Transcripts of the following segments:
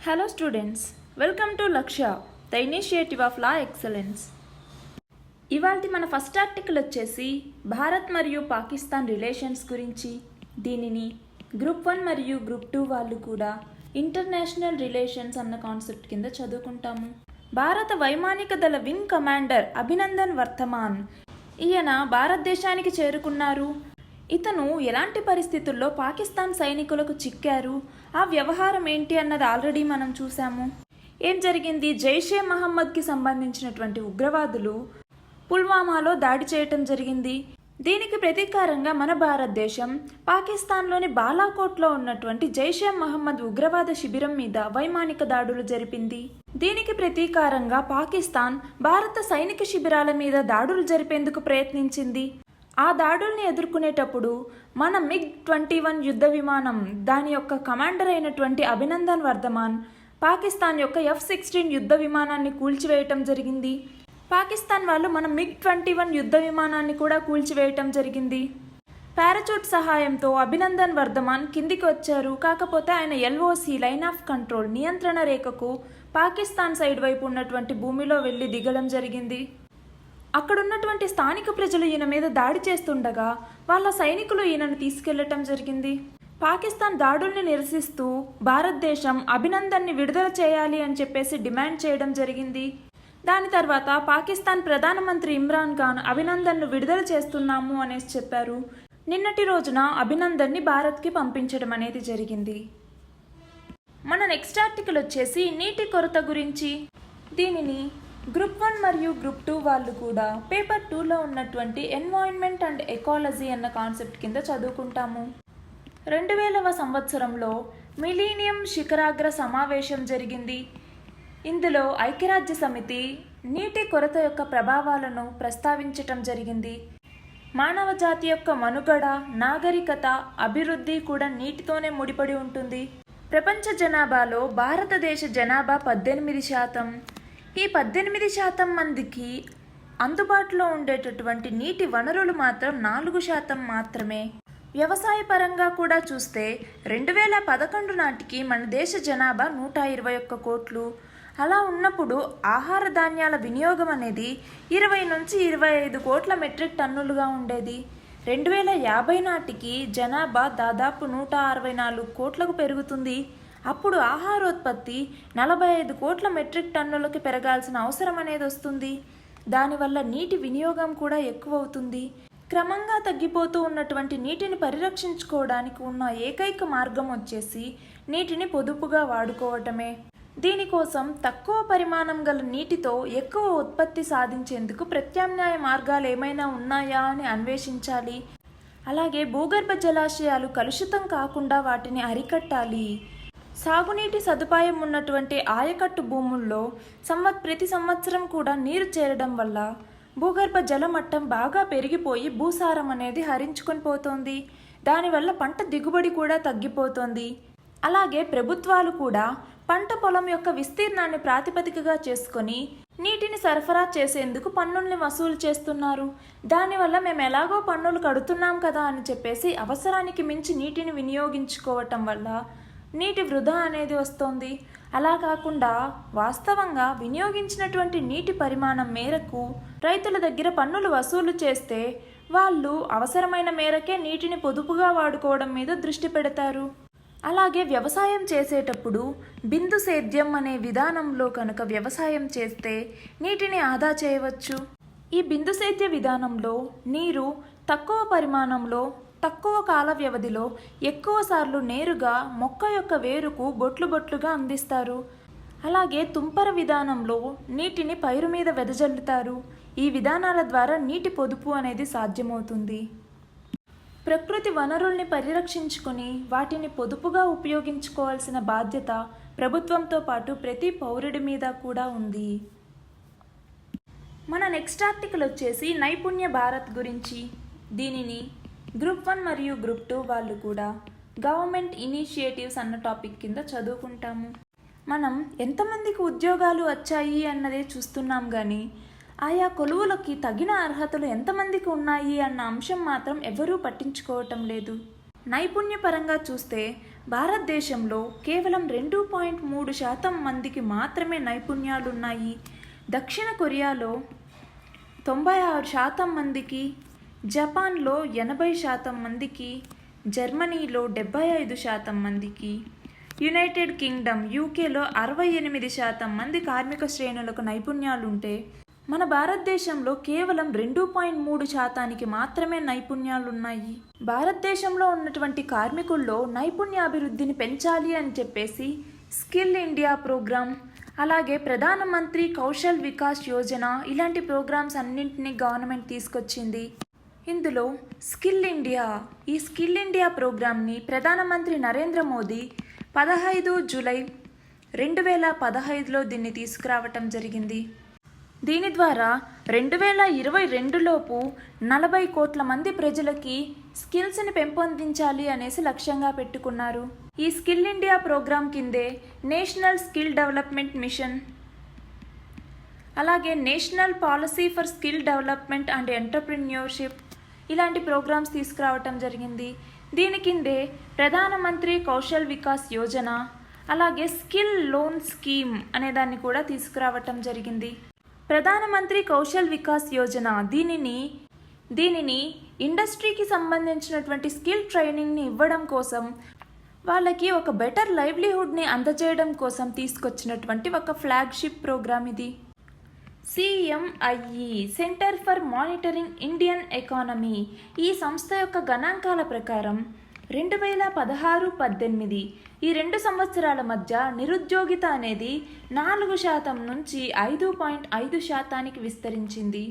Hello students, welcome to Laksha, the initiative of Law Excellence. ఇవాల్టి మన first article వచ్చేసి భారత్ మరియు పాకిస్తాన్ రిలేషన్స్ గురించి. దీనిని గ్రూప్ 1 మరియు గ్రూప్ 2 వాళ్ళు కూడా ఇంటర్నేషనల్ రిలేషన్స్ అన్న కాన్సెప్ట్ కింద చదువుకుంటాము. భారత వైమానిక దళ వింగ్ కమాండర్ అభినందన్ వర్ధమాన్ ఈయన భారతదేశానికి చేరుకున్నారు. ఇతను ఎలాంటి పరిస్థితుల్లో పాకిస్తాన్ సైనికులకు చిక్కారు, ఆ వ్యవహారం ఏంటి అన్నది ఆల్రెడీ మనం చూసాము. ఏం జరిగింది? జైషే మహమ్మద్కి సంబంధించినటువంటి ఉగ్రవాదులు పుల్వామాలో దాడి చేయటం జరిగింది. దీనికి ప్రతీకారంగా మన భారతదేశం పాకిస్తాన్లోని బాలాకోట్లో ఉన్నటువంటి జైషే మహమ్మద్ ఉగ్రవాద శిబిరం మీద వైమానిక దాడులు జరిపింది. దీనికి ప్రతీకారంగా పాకిస్తాన్ భారత సైనిక శిబిరాల మీద దాడులు జరిపేందుకు ప్రయత్నించింది. ఆ దాడుల్ని ఎదుర్కొనేటప్పుడు మన MiG-21 యుద్ధ విమానం దాని యొక్క కమాండర్ అయినటువంటి అభినందన్ వర్ధమాన్ పాకిస్తాన్ యొక్క F-16 యుద్ధ విమానాన్ని కూల్చివేయటం జరిగింది. పాకిస్తాన్ వాళ్ళు మన MiG-21 యుద్ధ విమానాన్ని కూడా కూల్చివేయటం జరిగింది. పారాచూట్ సహాయంతో అభినందన్ వర్ధమాన్ కిందికి వచ్చారు. కాకపోతే ఆయన LOC లైన్ ఆఫ్ కంట్రోల్ నియంత్రణ రేఖకు పాకిస్తాన్ సైడ్ వైపు ఉన్నటువంటి భూమిలో వెళ్ళి దిగడం జరిగింది. అక్కడున్నటువంటి స్థానిక ప్రజలు ఈయన మీద దాడి చేస్తుండగా వాళ్ళ సైనికులు ఈయనను తీసుకెళ్లటం జరిగింది. పాకిస్తాన్ దాడుల్ని నిరసిస్తూ భారతదేశం అభినందన్ని విడుదల చేయాలి అని చెప్పేసి డిమాండ్ చేయడం జరిగింది. దాని తర్వాత పాకిస్తాన్ ప్రధానమంత్రి ఇమ్రాన్ ఖాన్ అభినందన్ను విడుదల చేస్తున్నాము అనేసి చెప్పారు. నిన్నటి రోజున అభినందన్ని భారత్కి పంపించడం అనేది జరిగింది. మన నెక్స్ట్ ఆర్టికల్ వచ్చేసి నీటి కొరత గురించి. దీనిని గ్రూప్ 1 మరియు గ్రూప్ 2 వాళ్ళు కూడా పేపర్ 2లో ఉన్నటువంటి ఎన్వైరన్మెంట్ అండ్ ఎకాలజీ అన్న కాన్సెప్ట్ కింద చదువుకుంటాము. 2000వ సంవత్సరంలో మిలీనియం శిఖరాగ్ర సమావేశం జరిగింది. ఇందులో ఐక్యరాజ్య సమితి నీటి కొరత యొక్క ప్రభావాలను ప్రస్తావించటం జరిగింది. మానవ జాతి యొక్క మనుగడ, నాగరికత, అభివృద్ధి కూడా నీటితోనే ముడిపడి ఉంటుంది. ప్రపంచ జనాభాలో భారతదేశ జనాభా 18%. ఈ 18% మందికి అందుబాటులో ఉండేటటువంటి నీటి వనరులు మాత్రం 4% మాత్రమే. వ్యవసాయ పరంగా కూడా చూస్తే 2011 నాటికి మన దేశ జనాభా 121 కోట్లు. అలా ఉన్నప్పుడు ఆహార ధాన్యాల వినియోగం అనేది 20 నుంచి 25 కోట్ల మెట్రిక్ టన్నులుగా ఉండేది. 2050 నాటికి జనాభా దాదాపు 164 కోట్లకు పెరుగుతుంది. అప్పుడు ఆహారోత్పత్తి 45 కోట్ల మెట్రిక్ టన్నులకి పెరగాల్సిన అవసరం అనేది వస్తుంది. దానివల్ల నీటి వినియోగం కూడా ఎక్కువ అవుతుంది. క్రమంగా తగ్గిపోతూ ఉన్నటువంటి నీటిని పరిరక్షించుకోవడానికి ఉన్న ఏకైక మార్గం వచ్చేసి నీటిని పొదుపుగా వాడుకోవటమే. దీనికోసం తక్కువ పరిమాణం గల నీటితో ఎక్కువ ఉత్పత్తి సాధించేందుకు ప్రత్యామ్నాయ మార్గాలు ఏమైనా ఉన్నాయా అని అన్వేషించాలి. అలాగే భూగర్భ జలాశయాలు కలుషితం కాకుండా వాటిని అరికట్టాలి. సాగునీటి సదుపాయం ఉన్నటువంటి ఆయకట్టు భూముల్లో ప్రతి సంవత్సరం కూడా నీరు చేరడం వల్ల భూగర్భ జలమట్టం బాగా పెరిగిపోయి భూసారం అనేది హరించుకొని పోతోంది. దానివల్ల పంట దిగుబడి కూడా తగ్గిపోతోంది. అలాగే ప్రభుత్వాలు కూడా పంట పొలం యొక్క విస్తీర్ణాన్ని ప్రాతిపదికగా చేసుకొని నీటిని సరఫరా చేసేందుకు పన్నుల్ని వసూలు చేస్తున్నారు. దానివల్ల మేము ఎలాగో పన్నులు కడుతున్నాం కదా అని చెప్పేసి అవసరానికి మించి నీటిని వినియోగించుకోవటం వల్ల నీటి వృధా అనేది వస్తోంది. అలా కాకుండా వాస్తవంగా వినియోగించినటువంటి నీటి పరిమాణం మేరకు రైతుల దగ్గర పన్నులు వసూలు చేస్తే వాళ్ళు అవసరమైన మేరకే నీటిని పొదుపుగా వాడుకోవడం మీద దృష్టి పెడతారు. అలాగే వ్యవసాయం చేసేటప్పుడు బిందు సేద్యం అనే విధానంలో కనుక వ్యవసాయం చేస్తే నీటిని ఆదా చేయవచ్చు. ఈ బిందు సేద్య విధానంలో నీరు తక్కువ పరిమాణంలో తక్కువ కాల వ్యవధిలో ఎక్కువ సార్లు నేరుగా మొక్క యొక్క వేరుకు బొట్లు బొట్లుగా అందిస్తారు. అలాగే తుంపర విధానంలో నీటిని పైరు మీద వెదజల్లుతారు. ఈ విధానాల ద్వారా నీటి పొదుపు అనేది సాధ్యమవుతుంది. ప్రకృతి వనరుల్ని పరిరక్షించుకొని వాటిని పొదుపుగా ఉపయోగించుకోవాల్సిన బాధ్యత ప్రభుత్వంతో పాటు ప్రతి పౌరుడి మీద కూడా ఉంది. మన నెక్స్ట్ ఆర్టికల్ వచ్చేసి నైపుణ్య భారత్ గురించి. దీనిని గ్రూప్ 1 మరియు గ్రూప్ 2 వాళ్ళు కూడా గవర్నమెంట్ ఇనిషియేటివ్స్ అన్న టాపిక్ కింద చదువుకుంటాము. మనం ఎంతమందికి ఉద్యోగాలు వచ్చాయి అన్నదే చూస్తున్నాం కానీ ఆయా కొలువులకి తగిన అర్హతలు ఎంతమందికి ఉన్నాయి అన్న అంశం మాత్రం ఎవరూ పట్టించుకోవటం లేదు. నైపుణ్యపరంగా చూస్తే భారతదేశంలో కేవలం 2.3% మందికి మాత్రమే నైపుణ్యాలున్నాయి. దక్షిణ కొరియాలో 96% మందికి, జపాన్లో 80% మందికి, జర్మనీలో 75% మందికి, యునైటెడ్ కింగ్డమ్ యూకేలో 68% మంది కార్మిక శ్రేణులకు నైపుణ్యాలుంటే మన భారతదేశంలో కేవలం 2.3% మాత్రమే నైపుణ్యాలున్నాయి. భారతదేశంలో ఉన్నటువంటి కార్మికుల్లో నైపుణ్యాభివృద్ధిని పెంచాలి అని చెప్పేసి స్కిల్ ఇండియా ప్రోగ్రాం, అలాగే ప్రధానమంత్రి కౌశల్ వికాస్ యోజన ఇలాంటి ప్రోగ్రామ్స్ అన్నింటినీ గవర్నమెంట్ తీసుకొచ్చింది. ఇందులో ఈ స్కిల్ ఇండియా ప్రోగ్రామ్ని ప్రధానమంత్రి నరేంద్ర మోదీ 15 జూలై 2015లో దీన్ని తీసుకురావటం జరిగింది. దీని ద్వారా 2022లోపు 40 కోట్ల మంది ప్రజలకి స్కిల్స్ని పెంపొందించాలి అనేసి లక్ష్యంగా పెట్టుకున్నారు. ఈ స్కిల్ ఇండియా ప్రోగ్రాం కిందే నేషనల్ స్కిల్ డెవలప్మెంట్ మిషన్, అలాగే national policy for skill development and entrepreneurship ఇలాంటి ప్రోగ్రామ్స్ తీసుకురావటం జరిగింది. దీని కిందే ప్రధానమంత్రి కౌశల్ వికాస్ యోజన, అలాగే స్కిల్ లోన్ స్కీమ్ అనే దాన్ని కూడా తీసుకురావటం జరిగింది. ప్రధానమంత్రి కౌశల్ వికాస్ యోజన దీనిని ఇండస్ట్రీకి సంబంధించినటువంటి స్కిల్ ట్రైనింగ్ని ఇవ్వడం కోసం, వాళ్ళకి ఒక బెటర్ లైవ్లీహుడ్ని అందజేయడం కోసం తీసుకొచ్చినటువంటి ఒక ఫ్లాగ్షిప్ ప్రోగ్రామ్ ఇది. CMIE centre for monitoring Indian economy ఈ సంస్థ యొక్క గణాంకాల ప్రకారం 2016-18 ఈ 2 సంవత్సరాల మధ్య నిరుద్యోగిత అనేది 4% నుంచి 5.5%కి విస్తరించింది.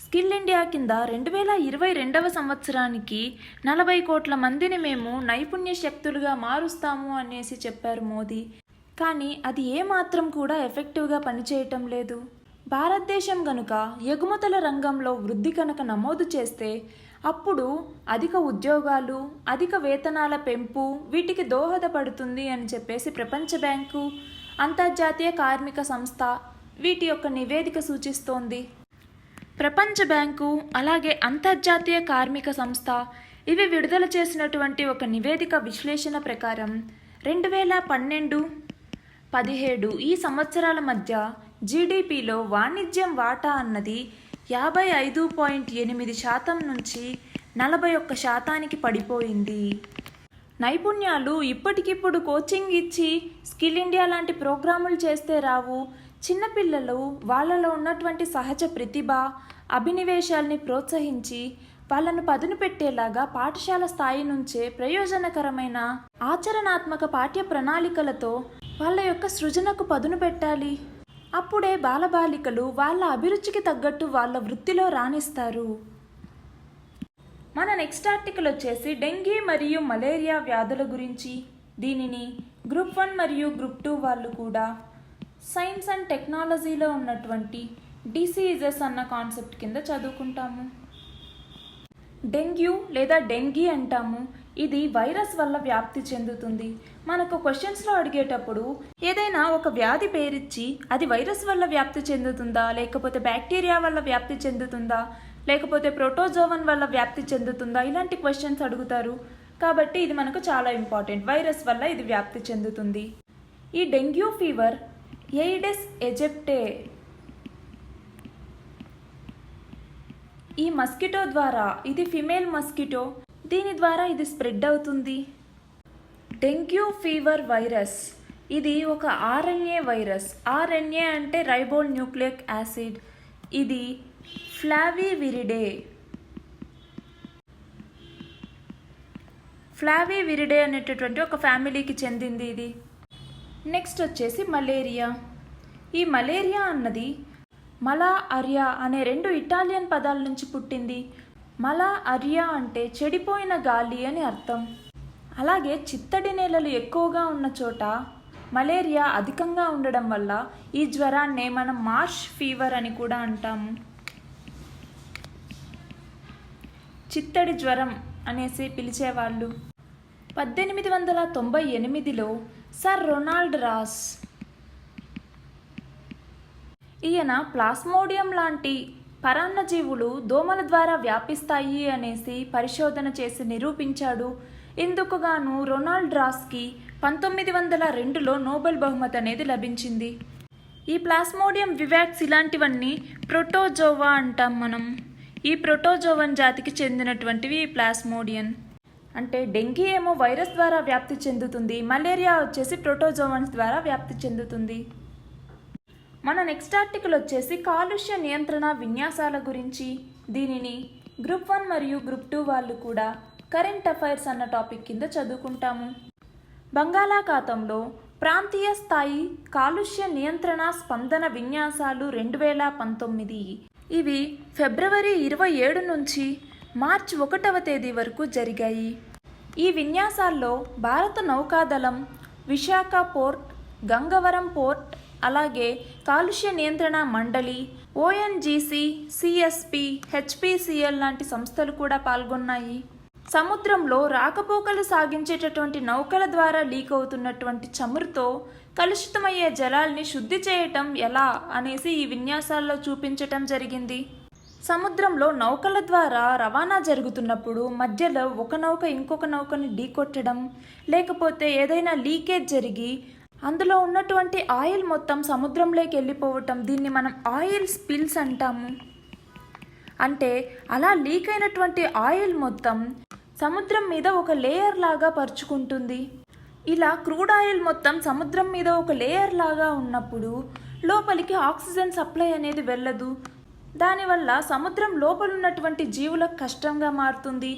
స్కిల్ ఇండియా కింద 2022వ సంవత్సరానికి 40 కోట్ల మందిని మేము నైపుణ్య శక్తులుగా మారుస్తాము అనేసి చెప్పారు మోదీ. కానీ అది ఏమాత్రం కూడా ఎఫెక్టివ్గా పనిచేయటం లేదు. భారతదేశం గనుక ఎగుమతుల రంగంలో వృద్ధి కనుక నమోదు చేస్తే అప్పుడు అధిక ఉద్యోగాలు, అధిక వేతనాల పెంపు వీటికి దోహదపడుతుంది అని చెప్పేసి ప్రపంచ బ్యాంకు, అంతర్జాతీయ కార్మిక సంస్థ వీటి యొక్క నివేదిక సూచిస్తోంది. ప్రపంచ బ్యాంకు అలాగే అంతర్జాతీయ కార్మిక సంస్థ ఇవి విడుదల చేసినటువంటి ఒక నివేదిక విశ్లేషణ ప్రకారం 2012-17 ఈ సంవత్సరాల మధ్య జీడిపిలో వాణిజ్యం వాటా అన్నది 55.8% నుంచి 41%కి పడిపోయింది. నైపుణ్యాలు ఇప్పటికిప్పుడు కోచింగ్ ఇచ్చి స్కిల్ ఇండియా లాంటి ప్రోగ్రాములు చేస్తే రావు. చిన్నపిల్లలు వాళ్ళలో ఉన్నటువంటి సహజ ప్రతిభ, అభినివేశాల్ని ప్రోత్సహించి వాళ్ళను పదును పెట్టేలాగా పాఠశాల స్థాయి నుంచే ప్రయోజనకరమైన ఆచరణాత్మక పాఠ్య ప్రణాళికలతో వాళ్ళ యొక్క సృజనకు పదును పెట్టాలి. అప్పుడే బాలబాలికలు వాళ్ళ అభిరుచికి తగ్గట్టు వాళ్ళ వృత్తిలో రాణిస్తారు. మన నెక్స్ట్ ఆర్టికల్ వచ్చేసి డెంగీ మరియు మలేరియా వ్యాధుల గురించి. దీనిని గ్రూప్ 1 మరియు గ్రూప్ 2 వాళ్ళు కూడా సైన్స్ అండ్ టెక్నాలజీలో ఉన్నటువంటి డిసీజెస్ అన్న కాన్సెప్ట్ కింద చదువుకుంటాము. డెంగ్యూ లేదా డెంగీ అంటాము. ఇది వైరస్ వల్ల వ్యాప్తి చెందుతుంది. మనకు క్వశ్చన్స్లో అడిగేటప్పుడు ఏదైనా ఒక వ్యాధి పేరిచ్చి అది వైరస్ వల్ల వ్యాప్తి చెందుతుందా, లేకపోతే బ్యాక్టీరియా వల్ల వ్యాప్తి చెందుతుందా, లేకపోతే ప్రోటోజోవన్ వల్ల వ్యాప్తి చెందుతుందా, ఇలాంటి క్వశ్చన్స్ అడుగుతారు. కాబట్టి ఇది మనకు చాలా ఇంపార్టెంట్. వైరస్ వల్ల ఇది వ్యాప్తి చెందుతుంది. ఈ డెంగ్యూ ఫీవర్ ఎయిడెస్ ఎజిప్టే ఈ మస్కిటో ద్వారా, ఇది ఫిమేల్ మస్కిటో, దీని ద్వారా ఇది స్ప్రెడ్ అవుతుంది. డెంగ్యూ ఫీవర్ వైరస్ ఇది ఒక RNA వైరస్. RNA అంటే రైబో న్యూక్లియిక్ యాసిడ్. ఇది ఫ్లావివిరిడే అనేటటువంటి ఒక ఫ్యామిలీకి చెందింది ఇది. నెక్స్ట్ వచ్చేసి మలేరియా. ఈ మలేరియా అన్నది మలా అరియా అనే 2 ఇటాలియన్ పదాల నుంచి పుట్టింది. మలా అరియా అంటే చెడిపోయిన గాలి అని అర్థం. అలాగే చిత్తడి నేలలు ఎక్కువగా ఉన్న చోట మలేరియా అధికంగా ఉండడం వల్ల ఈ జ్వరాన్నే మనం మార్ష్ ఫీవర్ అని కూడా అంటాము. చిత్తడి జ్వరం అనేసి పిలిచేవాళ్ళు. 1898లో సర్ రొనాల్డ్ రాస్ ఈయన ప్లాస్మోడియం లాంటి పరాన్నజీవులు దోమల ద్వారా వ్యాపిస్తాయి అనేసి పరిశోధన చేసి నిరూపించాడు. ఇందుకు గాను రొనాల్డ్ రాస్కి 1902లో నోబెల్ బహుమతి అనేది లభించింది. ఈ ప్లాస్మోడియం వివాక్స్ ఇలాంటివన్నీ ప్రోటోజోవా అంటాం మనం. ఈ ప్రోటోజోవన్ జాతికి చెందినటువంటివి ఈ ప్లాస్మోడియం. అంటే డెంగీ ఏమో వైరస్ ద్వారా వ్యాప్తి చెందుతుంది, మలేరియా వచ్చేసి ప్రోటోజోవన్స్ ద్వారా వ్యాప్తి చెందుతుంది. మన నెక్స్ట్ ఆర్టికల్ వచ్చేసి కాలుష్య నియంత్రణ విన్యాసాల గురించి. దీనిని గ్రూప్ 1 మరియు గ్రూప్ 2 వాళ్ళు కూడా కరెంట్ అఫైర్స్ అన్న టాపిక్ కింద చదువుకుంటాము. బంగాళాఖాతంలో ప్రాంతీయ స్థాయి కాలుష్య నియంత్రణ స్పందన విన్యాసాలు 2019. ఇవి ఫిబ్రవరి 27 నుంచి మార్చి 1వ తేదీ వరకు జరిగాయి. ఈ విన్యాసాల్లో భారత నౌకాదళం, విశాఖ పోర్ట్, గంగవరం పోర్ట్, అలాగే కాలుష్య నియంత్రణ మండలి, ఓఎన్జీసీ, సిఎస్పి, హెచ్పిసిఎల్ లాంటి సంస్థలు కూడా పాల్గొన్నాయి. సముద్రంలో రాకపోకలు సాగించేటటువంటి నౌకల ద్వారా లీక్ అవుతున్నటువంటి చమురుతో కలుషితమయ్యే జలాల్ని శుద్ధి చేయటం ఎలా అనేసి ఈ విన్యాసాల్లో చూపించటం జరిగింది. సముద్రంలో నౌకల ద్వారా రవాణా జరుగుతున్నప్పుడు మధ్యలో ఒక నౌక ఇంకొక నౌకని ఢీకొట్టడం, లేకపోతే ఏదైనా లీకేజ్ జరిగి అందులో ఉన్నటువంటి ఆయిల్ మొత్తం సముద్రంలోకి వెళ్ళిపోవటం, దీన్ని మనం ఆయిల్ స్పిల్స్ అంటాము. అంటే అలా లీక్ అయినటువంటి ఆయిల్ మొత్తం సముద్రం మీద ఒక లేయర్ లాగా పరుచుకుంటుంది. ఇలా క్రూడ్ ఆయిల్ మొత్తం సముద్రం మీద ఒక లేయర్ లాగా ఉన్నప్పుడు లోపలికి ఆక్సిజన్ సప్లై అనేది వెళ్ళదు. దానివల్ల సముద్రం లోపల ఉన్నటువంటి జీవులకు కష్టంగా మారుతుంది.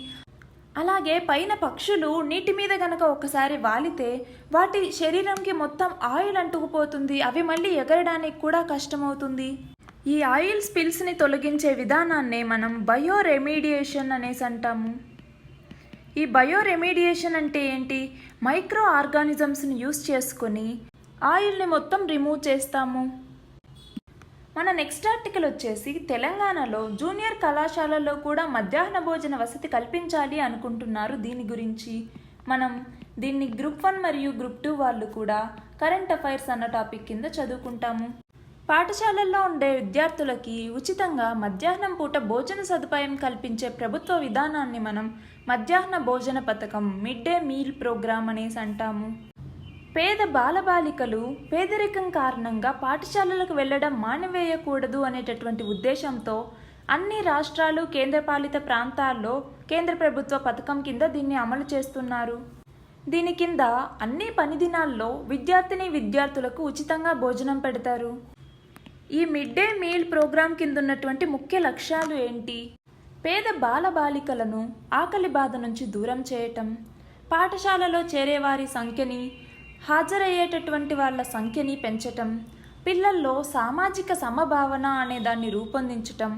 అలాగే పైన పక్షులు నీటి మీద గనక ఒకసారి వాలితే వాటి శరీరంకి మొత్తం ఆయిల్ అంటుకుపోతుంది. అవి మళ్ళీ ఎగరడానికి కూడా కష్టమవుతుంది. ఈ ఆయిల్ స్పిల్స్ని తొలగించే విధానాన్నే మనం బయో రెమీడియేషన్ అనేసి అంటాము. ఈ బయో రెమీడియేషన్ అంటే ఏంటి? మైక్రో ఆర్గానిజమ్స్ని యూస్ చేసుకొని ఆయిల్ని మొత్తం రిమూవ్ చేస్తాము. మన నెక్స్ట్ ఆర్టికల్ వచ్చేసి తెలంగాణలో జూనియర్ కళాశాలల్లో కూడా మధ్యాహ్న భోజన వసతి కల్పించాలి అనుకుంటున్నారు. దీని గురించి మనం దీన్ని గ్రూప్ 1 మరియు గ్రూప్ 2 వాళ్ళు కూడా కరెంట్ అఫైర్స్ అన్న టాపిక్ కింద చదువుకుంటాము. పాఠశాలల్లో ఉండే విద్యార్థులకి ఉచితంగా మధ్యాహ్నం పూట భోజన సదుపాయం కల్పించే ప్రభుత్వ విధానాన్ని మనం మధ్యాహ్న భోజన పథకం, మిడ్ డే మీల్ ప్రోగ్రామ్ అనేసి అంటాము. పేద బాలబాలికలు పేదరికం కారణంగా పాఠశాలలకు వెళ్లడం మానివేయకూడదు అనేటటువంటి ఉద్దేశంతో అన్ని రాష్ట్రాలు, కేంద్రపాలిత ప్రాంతాల్లో కేంద్ర ప్రభుత్వ పథకం కింద దీన్ని అమలు చేస్తున్నారు. దీని కింద అన్ని పని దినాల్లో విద్యార్థులకు ఉచితంగా భోజనం పెడతారు. ఈ మిడ్ డే మీల్ ప్రోగ్రాం కింద ఉన్నటువంటి ముఖ్య లక్ష్యాలు ఏంటి? పేద బాలబాలికలను ఆకలి బాధ నుంచి దూరం చేయటం, పాఠశాలలో చేరేవారి సంఖ్యని, హాజరయ్యేటటువంటి వాళ్ళ సంఖ్యని పెంచటం, పిల్లల్లో సామాజిక సమభావన అనే దాన్ని రూపొందించటం,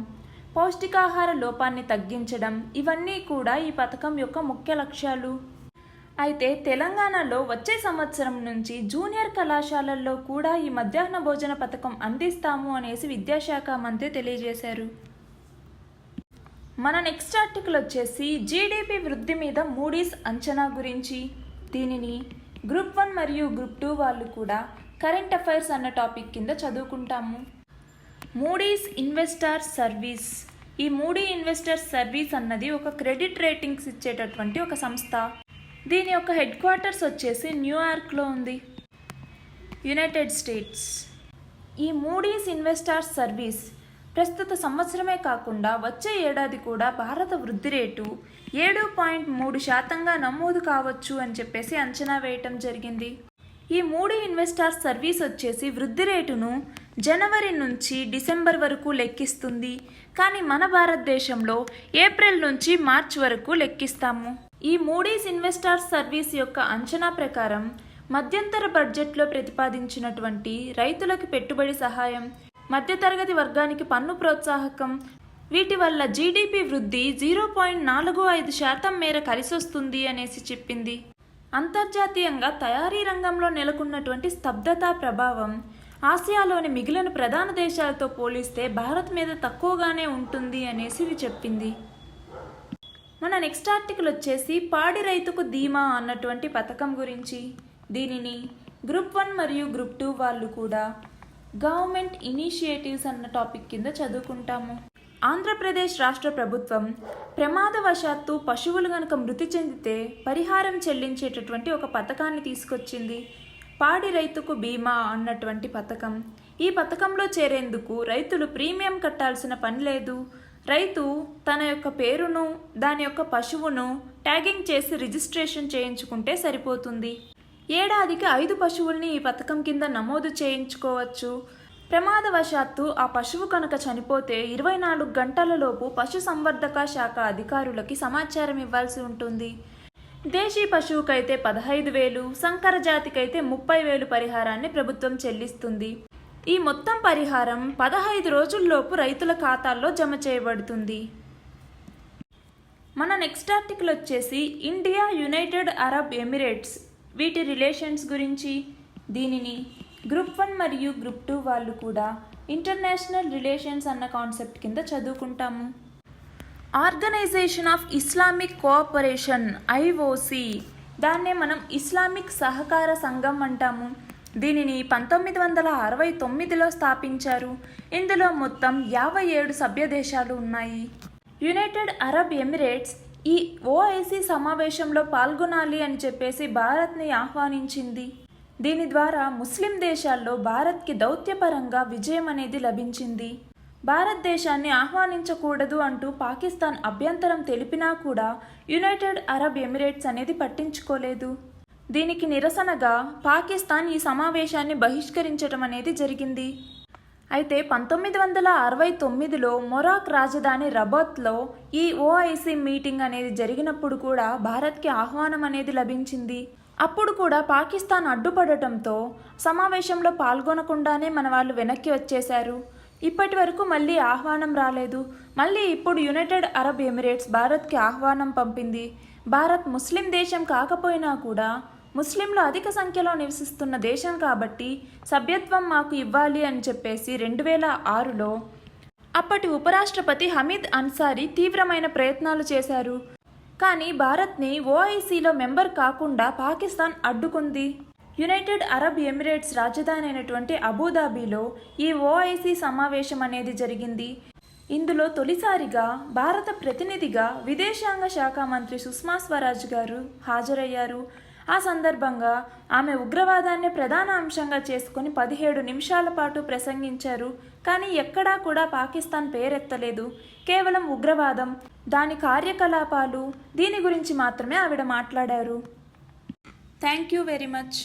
పౌష్టికాహార లోపాన్ని తగ్గించడం, ఇవన్నీ కూడా ఈ పథకం యొక్క ముఖ్య లక్ష్యాలు. అయితే తెలంగాణలో వచ్చే సంవత్సరం నుంచి జూనియర్ కళాశాలల్లో కూడా ఈ మధ్యాహ్న భోజన పథకం అందిస్తాము అనేసి విద్యాశాఖ మంత్రి తెలియజేశారు. మన నెక్స్ట్ ఆర్టికల్ వచ్చేసి జీడిపి వృద్ధి మీద మూడీస్ అంచనా గురించి. దీనిని గ్రూప్ 1 మరియు గ్రూప్ 2 వాళ్ళు కూడా కరెంట్ అఫైర్స్ అన్న టాపిక్ కింద చదువుకుంటాము. Moody's investor service. ఈ మూడీ ఇన్వెస్టర్ సర్వీస్ అన్నది ఒక క్రెడిట్ రేటింగ్స్ ఇచ్చేటటువంటి ఒక సంస్థ. దీని యొక్క హెడ్ క్వార్టర్స్ వచ్చేసి న్యూయార్క్లో ఉంది, యునైటెడ్ స్టేట్స్. ఈ మూడీస్ ఇన్వెస్టర్ సర్వీస్ ప్రస్తుత సంవత్సరమే కాకుండా వచ్చే ఏడాది కూడా భారత వృద్ధి రేటు 7.3% నమోదు కావచ్చు అని చెప్పేసి అంచనా వేయటం జరిగింది. ఈ మూడీ ఇన్వెస్టర్ సర్వీస్ వచ్చేసి వృద్ధి రేటును జనవరి నుంచి డిసెంబర్ వరకు లెక్కిస్తుంది. కానీ మన భారతదేశంలో ఏప్రిల్ నుంచి మార్చి వరకు లెక్కిస్తాము. ఈ మూడీస్ ఇన్వెస్టర్ సర్వీస్ యొక్క అంచనా ప్రకారం మధ్యంతర బడ్జెట్లో ప్రతిపాదించినటువంటి రైతులకు పెట్టుబడి సహాయం, మధ్యతరగతి వర్గానికి పన్ను ప్రోత్సాహకం, వీటి వల్ల జీడిపి వృద్ధి 0.45% మేర కలిసొస్తుంది అనేసి చెప్పింది. అంతర్జాతీయంగా తయారీ రంగంలో నెలకొన్నటువంటి స్తబ్దత ప్రభావం ఆసియాలోని మిగిలిన ప్రధాన దేశాలతో పోలిస్తే భారత్ మీద తక్కువగానే ఉంటుంది అనేసి చెప్పింది. మన నెక్స్ట్ ఆర్టికల్ వచ్చేసి పాడి రైతుకు ధీమా అన్నటువంటి పథకం గురించి. దీనిని గ్రూప్ 1 మరియు గ్రూప్ 2 వాళ్ళు కూడా గవర్నమెంట్ ఇనిషియేటివ్స్ అన్న టాపిక్ కింద చదువుకుంటాము. ఆంధ్రప్రదేశ్ రాష్ట్ర ప్రభుత్వం ప్రమాదవశాత్తు పశువులు గనుక మృతి చెందితే పరిహారం చెల్లించేటటువంటి ఒక పథకాన్ని తీసుకొచ్చింది. పాడి రైతుకు బీమా అన్నటువంటి పథకం. ఈ పథకంలో చేరేందుకు రైతులు ప్రీమియం కట్టాల్సిన పని లేదు. రైతు తన యొక్క పేరును, దాని యొక్క పశువును ట్యాగింగ్ చేసి రిజిస్ట్రేషన్ చేయించుకుంటే సరిపోతుంది. ఏడాదికి 5 పశువుల్ని ఈ పథకం కింద నమోదు చేయించుకోవచ్చు. ప్రమాదవశాత్తు ఆ పశువు కనుక చనిపోతే 24 గంటలలోపు పశుసంవర్ధక శాఖ అధికారులకి సమాచారం ఇవ్వాల్సి ఉంటుంది. దేశీ పశువుకైతే 15,000, సంకర జాతికైతే 30,000 పరిహారాన్ని ప్రభుత్వం చెల్లిస్తుంది. ఈ మొత్తం పరిహారం 15 రోజుల్లోపు రైతుల ఖాతాల్లో జమ చేయబడుతుంది. మన నెక్స్ట్ ఆర్టికల్ వచ్చేసి ఇండియా, యునైటెడ్ అరబ్ ఎమిరేట్స్ వీటి రిలేషన్స్ గురించి. దీనిని గ్రూప్ 1 మరియు గ్రూప్ 2 వాళ్ళు కూడా ఇంటర్నేషనల్ రిలేషన్స్ అన్న కాన్సెప్ట్ కింద చదువుకుంటాము. Organisation of Islamic cooperation IOC, దాన్నే మనం ఇస్లామిక్ సహకార సంఘం అంటాము. దీనిని 1969లో స్థాపించారు. ఇందులో మొత్తం 57 సభ్య దేశాలు ఉన్నాయి. యునైటెడ్ అరబ్ ఎమిరేట్స్ ఈ OIC సమావేశంలో పాల్గొనాలి అని చెప్పేసి భారత్ని ఆహ్వానించింది. దీని ద్వారా ముస్లిం దేశాల్లో భారత్కి దౌత్యపరంగా విజయం అనేది లభించింది. భారతదేశాన్ని ఆహ్వానించకూడదు అంటూ పాకిస్తాన్ అభ్యంతరం తెలిపినా కూడా యునైటెడ్ అరబ్ ఎమిరేట్స్ అనేది పట్టించుకోలేదు. దీనికి నిరసనగా పాకిస్తాన్ ఈ సమావేశాన్ని బహిష్కరించడం అనేది జరిగింది. అయితే 1969లో మొరాక్ రాజధాని రబాత్లో ఈ OIC మీటింగ్ అనేది జరిగినప్పుడు కూడా భారత్కి ఆహ్వానం అనేది లభించింది. అప్పుడు కూడా పాకిస్తాన్ అడ్డుపడటంతో సమావేశంలో పాల్గొనకుండానే మన వాళ్ళు వెనక్కి వచ్చేశారు. ఇప్పటి వరకు మళ్ళీ ఆహ్వానం రాలేదు. మళ్ళీ ఇప్పుడు యునైటెడ్ అరబ్ ఎమిరేట్స్ భారత్కి ఆహ్వానం పంపింది. భారత్ ముస్లిం దేశం కాకపోయినా కూడా ముస్లింలు అధిక సంఖ్యలో నివసిస్తున్న దేశం కాబట్టి సభ్యత్వం మాకు ఇవ్వాలి అని చెప్పేసి 2006లో అప్పటి ఉపరాష్ట్రపతి హమీద్ అన్సారీ తీవ్రమైన ప్రయత్నాలు చేశారు. కానీ భారత్ని OICలో మెంబర్ కాకుండా పాకిస్తాన్ అడ్డుకుంది. యునైటెడ్ అరబ్ ఎమిరేట్స్ రాజధాని అయినటువంటి అబుదాబిలో ఈ OIC సమావేశం అనేది జరిగింది. ఇందులో తొలిసారిగా భారత ప్రతినిధిగా విదేశాంగ శాఖ మంత్రి సుష్మా స్వరాజ్ గారు హాజరయ్యారు. ఆ సందర్భంగా ఆమె ఉగ్రవాదాన్ని ప్రధాన అంశంగా చేసుకుని 17 నిమిషాల పాటు ప్రసంగించారు. కానీ ఎక్కడా కూడా పాకిస్తాన్ పేరెత్తలేదు. కేవలం ఉగ్రవాదం, దాని కార్యకలాపాలు, దీని గురించి మాత్రమే ఆవిడ మాట్లాడారు. Thank you very much.